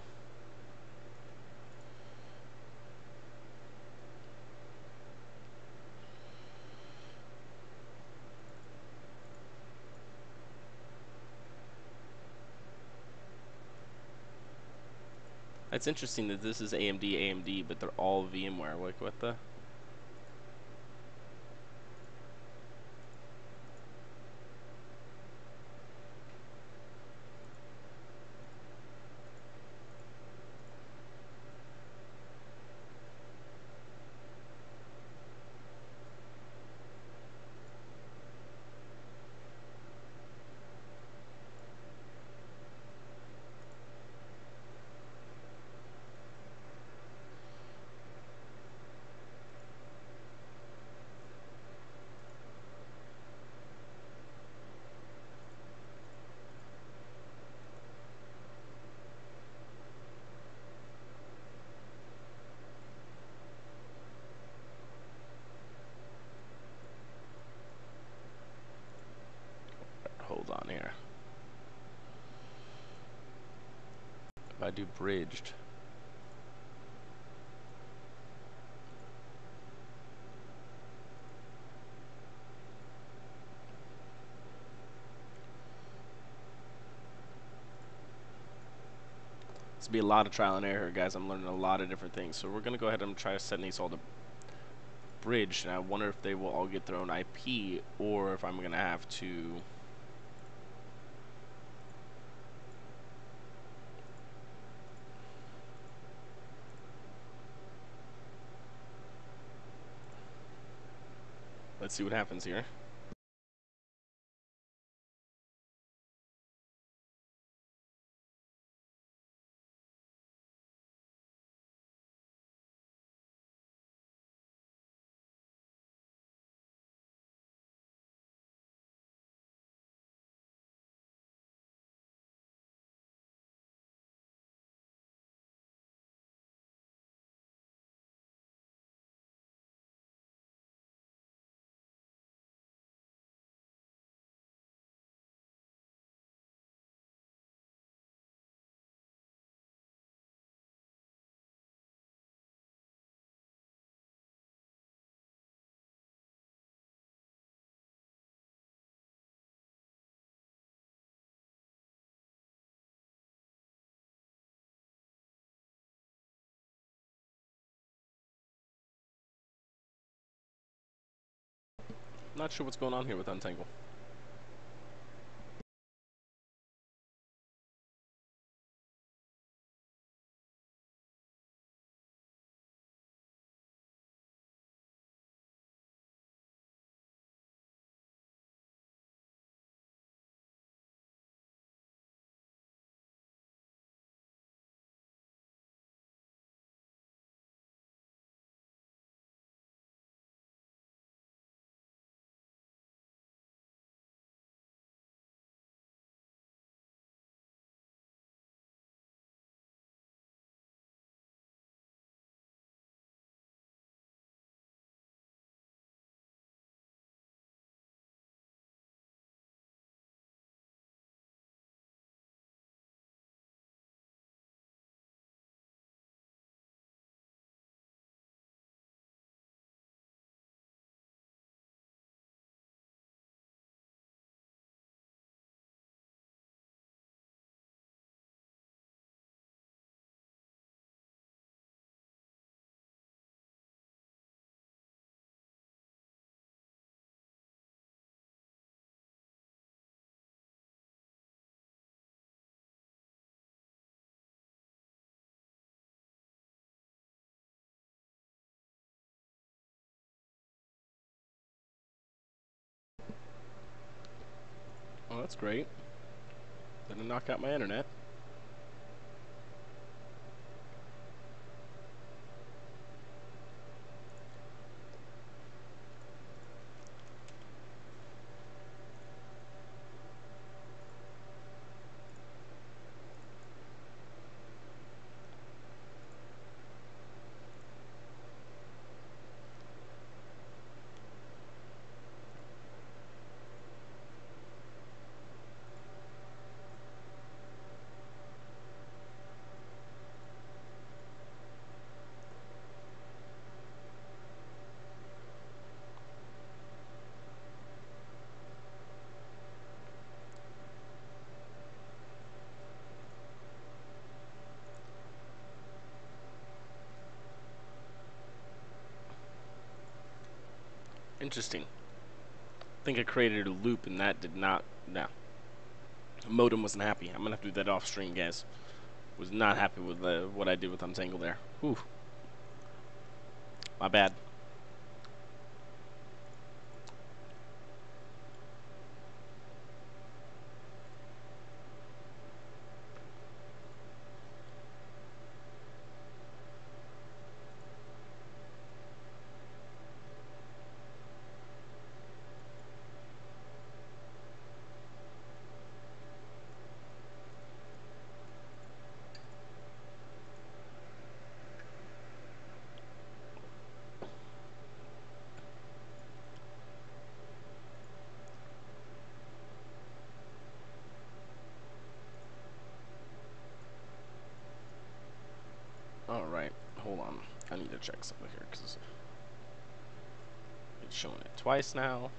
It's interesting that this is AMD, but they're all VMware. Like, what the? Hold on here. If I do bridged. This will be a lot of trial and error, guys. I'm learning a lot of different things. So we're going to go ahead and try setting these all to bridge. And I wonder if they will all get their own IP or if I'm going to have to... Let's see what happens here. Not sure what's going on here with Untangle. Oh, that's great. Didn't knock out my internet. Interesting. I think I created a loop and that did not. No. Modem wasn't happy. I'm gonna have to do that off stream, guys. Was not happy with what I did with Untangle there. Whew. My bad. Alright, hold on. I need to check something here because it's showing it twice now.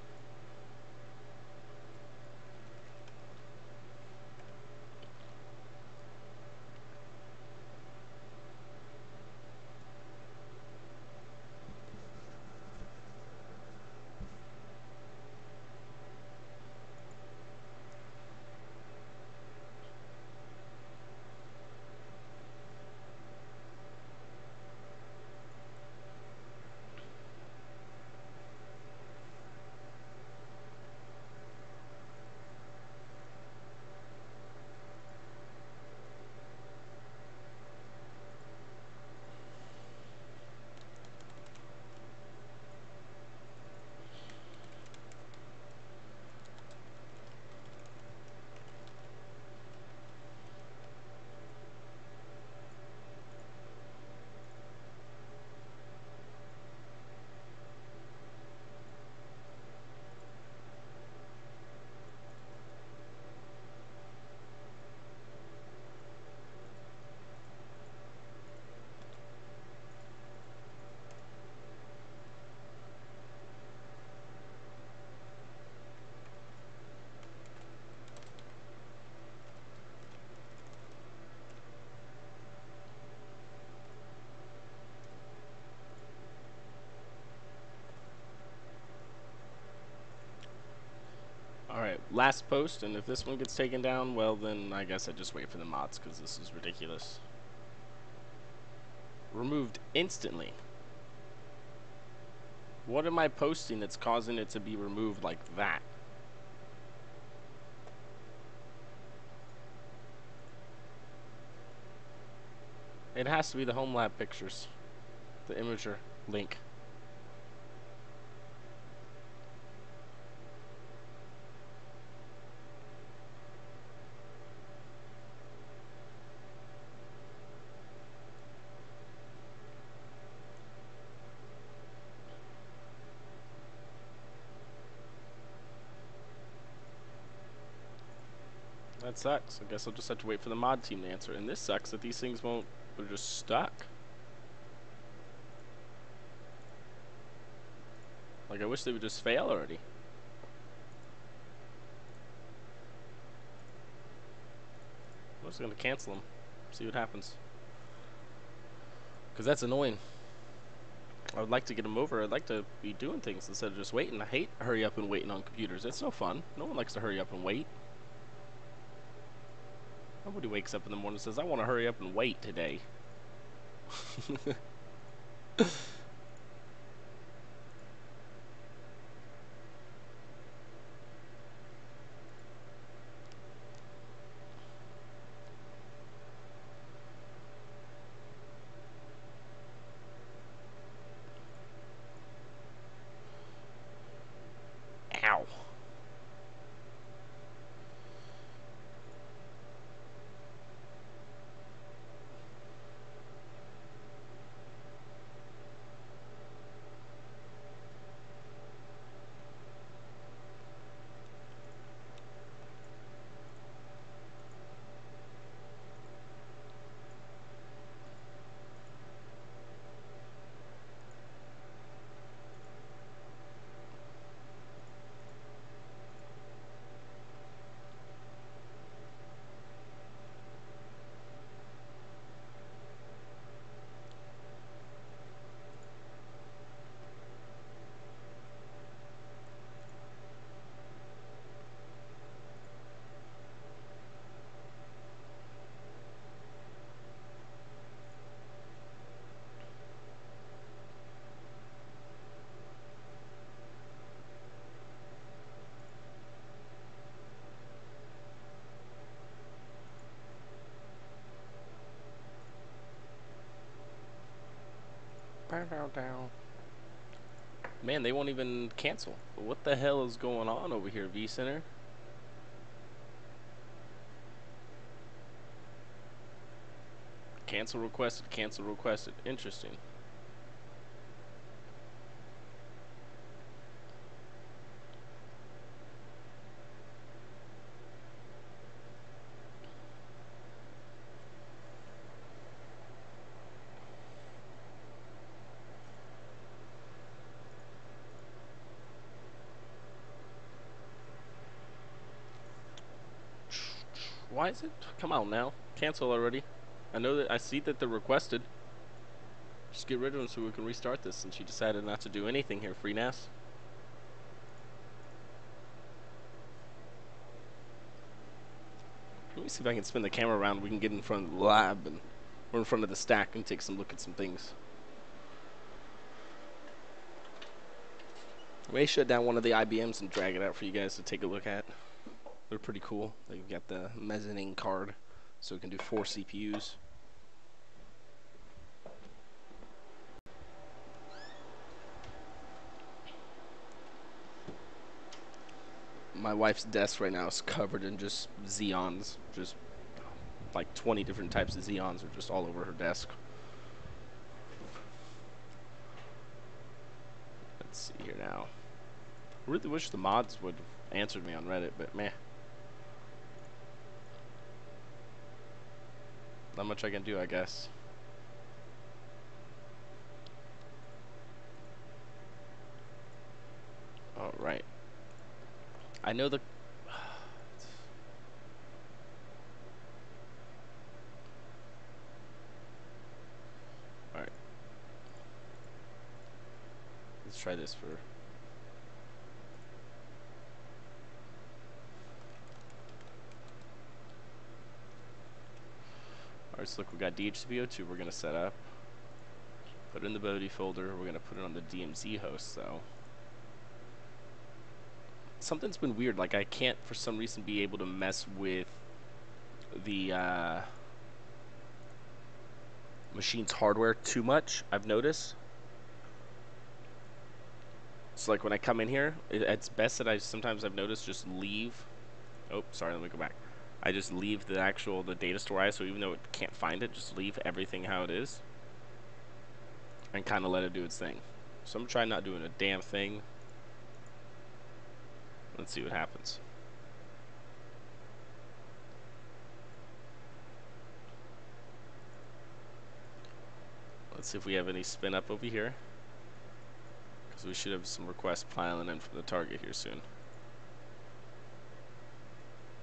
last post, and if this one gets taken down, well, then I guess I just wait for the mods, because this is ridiculous. Removed instantly. What am I posting that's causing it to be removed like that? It has to be the home lab pictures. The imager link. That sucks. I guess I'll just have to wait for the mod team to answer. And this sucks that these things won't, they're just stuck. Like, I wish they would just fail already. I'm just gonna cancel them. See what happens. Because that's annoying. I would like to get them over. I'd like to be doing things instead of just waiting. I hate hurry up and waiting on computers. It's no fun. No one likes to hurry up and wait. Nobody wakes up in the morning and says, I want to hurry up and wait today. Ow. Down. Man, they won't even cancel. What the hell is going on over here, V-Center? Cancel requested, cancel requested. Interesting. Why is it? Come on now. Cancel already. I know that I see that they're requested. Just get rid of them so we can restart this, since she decided not to do anything here, FreeNAS. Let me see if I can spin the camera around. We can get in front of the lab and we're in front of the stack and take some look at some things. I may shut down one of the IBMs and drag it out for you guys to take a look at. They're pretty cool. They've got the mezzanine card, so it can do 4 CPUs. My wife's desk right now is covered in just Xeons. Just like 20 different types of Xeons are just all over her desk. Let's see here now. I really wish the mods would have answered me on Reddit, but meh. Not much I can do, I guess. Alright. I know the... Alright. Let's try this for... Alright, so look, we got DHCP02 we're going to set up. Put it in the Bodhi folder. We're going to put it on the DMZ host, though. Something's been weird. Like, I can't, for some reason, be able to mess with the machine's hardware too much, I've noticed. So, like, when I come in here, it's best that sometimes I've noticed just leave. Oh, sorry, let me go back. I just leave the data store ISO, even though it can't find it, just leave everything how it is. And kind of let it do its thing. So I'm trying not doing a damn thing. Let's see what happens. Let's see if we have any spin up over here. Because we should have some requests piling in from the target here soon.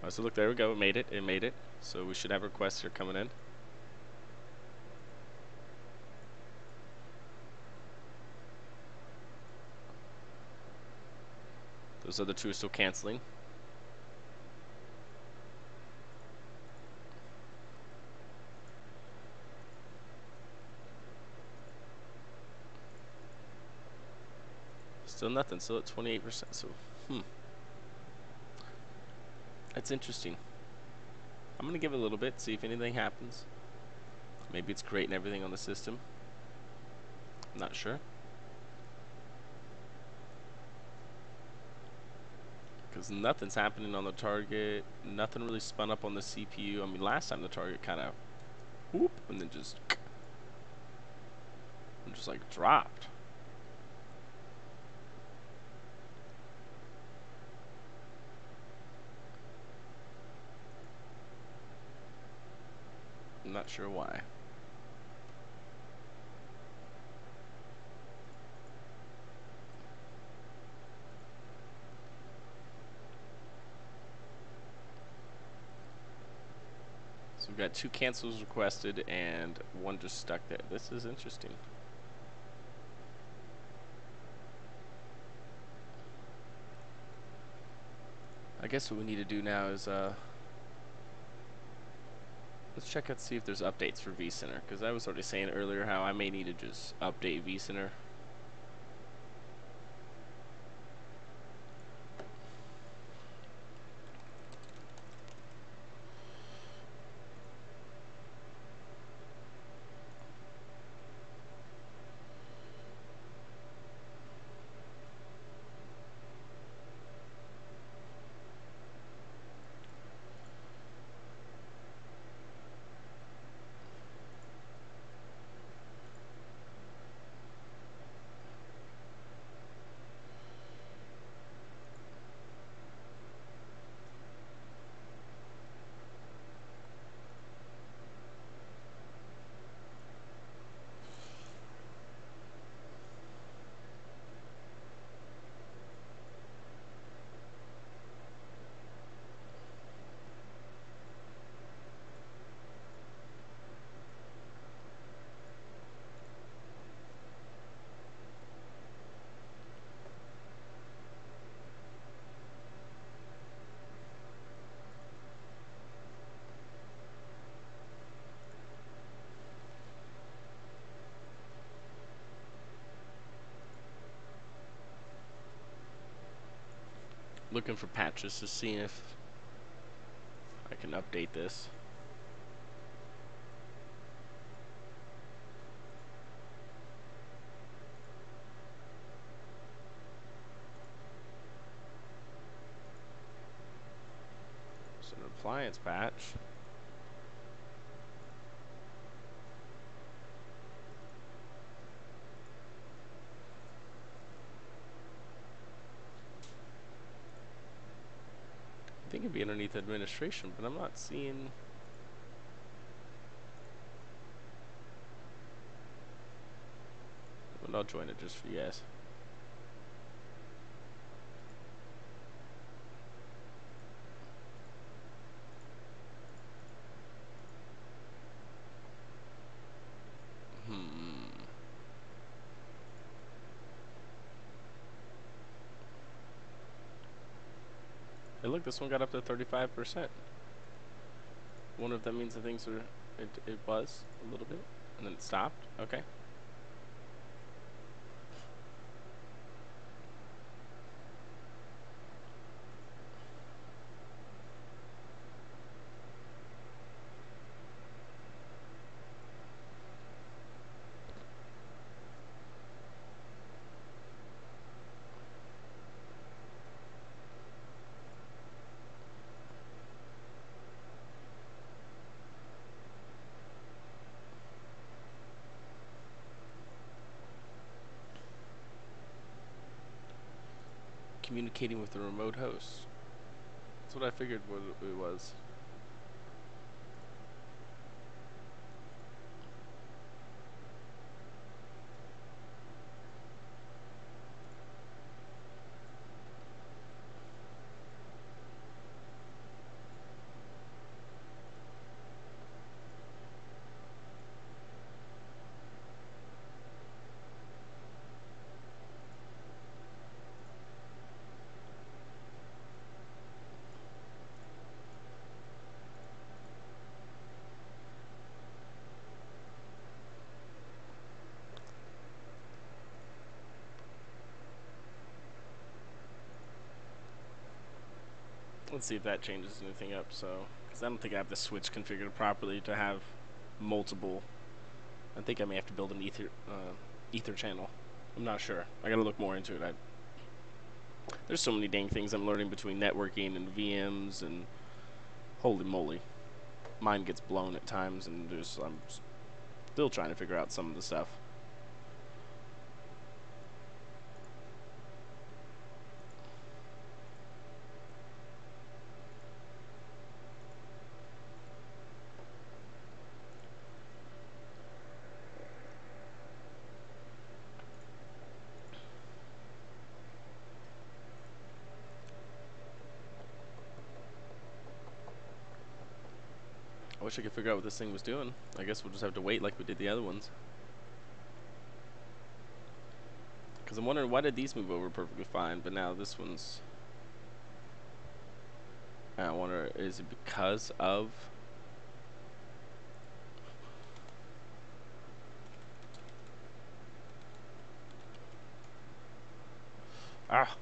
Oh, so look, there we go. It made it. It made it. So we should have requests here coming in. Those other two are still canceling. Still nothing. Still at 28%. So, that's interesting. I'm going to give it a little bit, see if anything happens. Maybe it's creating everything on the system. I'm not sure. Because nothing's happening on the target. Nothing really spun up on the CPU. I mean, last time the target kind of whoop and then just like dropped. I'm not sure why. So we've got 2 cancels requested and 1 just stuck there. This is interesting. I guess what we need to do now is let's check out, see if there's updates for vCenter, because I was already saying earlier how I may need to just update vCenter. Looking for patches to see if I can update this. It's an appliance patch. I think it'd be underneath administration, but I'm not seeing. But I'll join it just for you guys. Hey, look, this one got up to 35%. Wonder if that means that things are It was a little bit, and then it stopped. Okay. Communicating with the remote host. That's what I figured what it was. Let's see if that changes anything up. So, because I don't think I have the switch configured properly to have multiple. I think I may have to build an ether channel. I'm not sure. I gotta look more into it. There's so many dang things I'm learning between networking and VMs and holy moly, mine gets blown at times, and I'm still trying to figure out some of the stuff. I wish I could figure out what this thing was doing. I guess we'll just have to wait like we did the other ones. Because I'm wondering, why did these move over perfectly fine, but now this one's... I wonder, is it because of... Ah!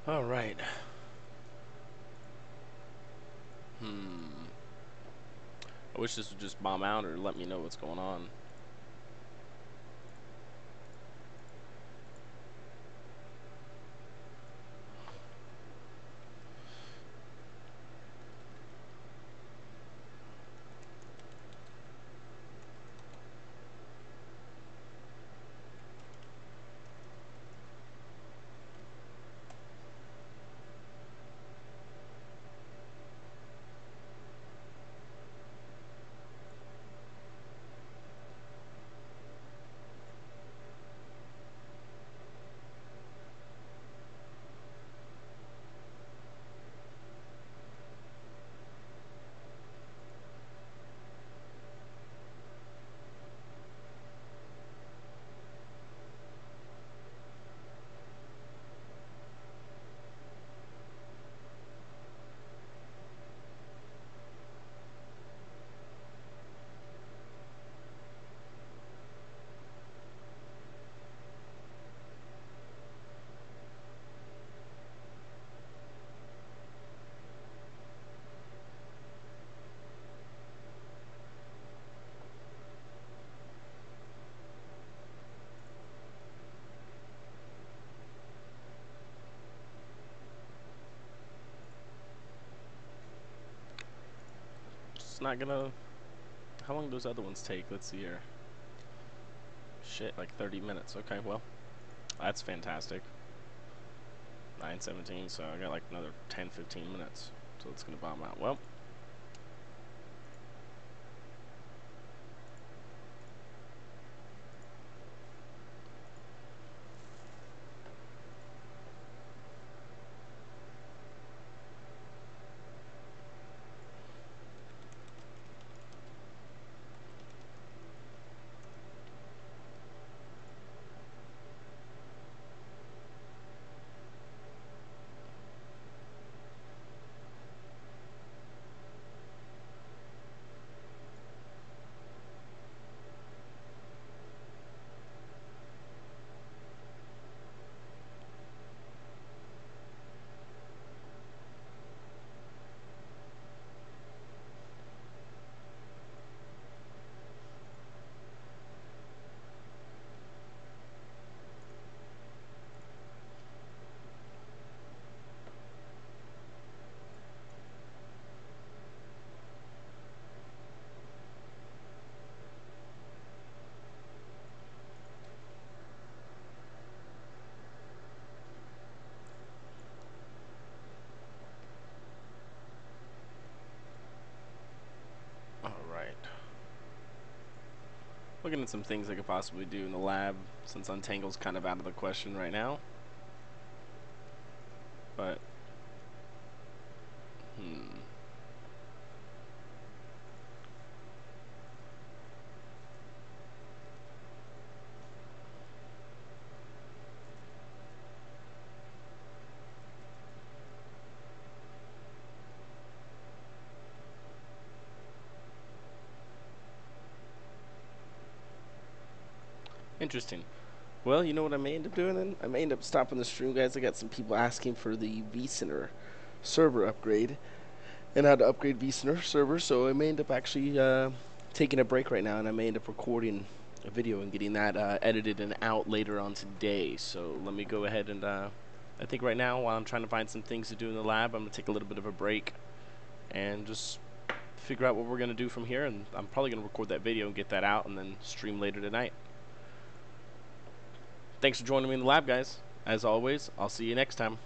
All right. I wish this would just bomb out or let me know what's going on. It's not gonna. How long do those other ones take? Let's see here. Shit, like 30 minutes. Okay, well, that's fantastic. 9:17, so I got like another 10-15 minutes. So it's gonna bomb out. Well. All right. Looking at some things I could possibly do in the lab, since Untangle's kind of out of the question right now. But, interesting. Well, you know what I may end up doing then? I may end up stopping the stream, guys. I got some people asking for the vCenter server upgrade and how to upgrade vCenter server, so I may end up actually taking a break right now, and I may end up recording a video and getting that edited and out later on today. So let me go ahead and I think right now, while I'm trying to find some things to do in the lab, I'm going to take a little bit of a break and just figure out what we're going to do from here, and I'm probably going to record that video and get that out and then stream later tonight. Thanks for joining me in the lab, guys. As always, I'll see you next time.